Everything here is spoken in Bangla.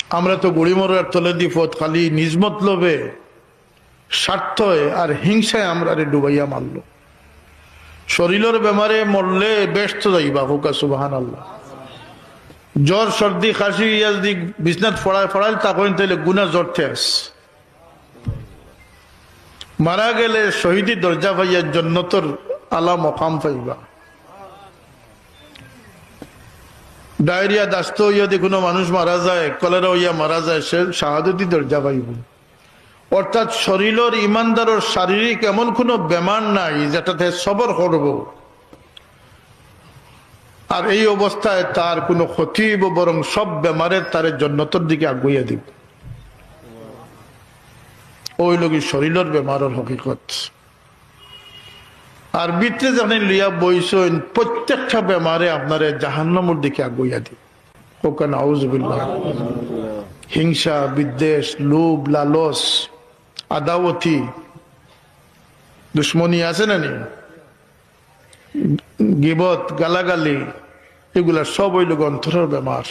আমরা তো গুড়িমরার তলে দিপথ খালি নিজমত লোভে, স্বার্থে আর হিংসায় আমরা ডুবাইয়া মারল। শরীরের বেমারে মরলে ব্যস্ত যাইবা হুকা সুবহানাল্লাহ। জ্বর সর্দি খাসি ইয়াজদি বিছনাত ফড়াইল তখন তাইলে গুনাহ জ্বরতে আস। মারা গেলে শহীদি দরজা পাইয়া জান্নাতের আলা মকাম পাইবা। ডায়রিয়া দাস্ত হইয়া যদি কোনো মানুষ মারা যায়, কলেরা হইয়া মারা যায়, সে শাহাদতি দরজা পাইব। অর্থাৎ শরীরের ইমানদারের শারীরিক এমন কোনো বেমার নাই যেটাতে সবর করব, আর এই অবস্থায় তার কোনো ক্ষতি হইব, বরং সব বেমারে তার জান্নাতের দিকে আগুইয়া দিব। ওই লোক শরীরের বেমারের হকিকত। আর ভিতরে জানেন লিয়া বইছেন প্রত্যেকটা বেমারে আপনারে জাহান্নামের দিকে আগুইয়া দিব। ওকে নাউজুবিল্লাহ। হিংসা, বিদ্বেষ, লোভ, লালস, আদাওয়াতি, দুশ্মনী আছে না নি, গিবত, গালাগালি, এগুলা সব ওই লোক অন্তরের বেমার।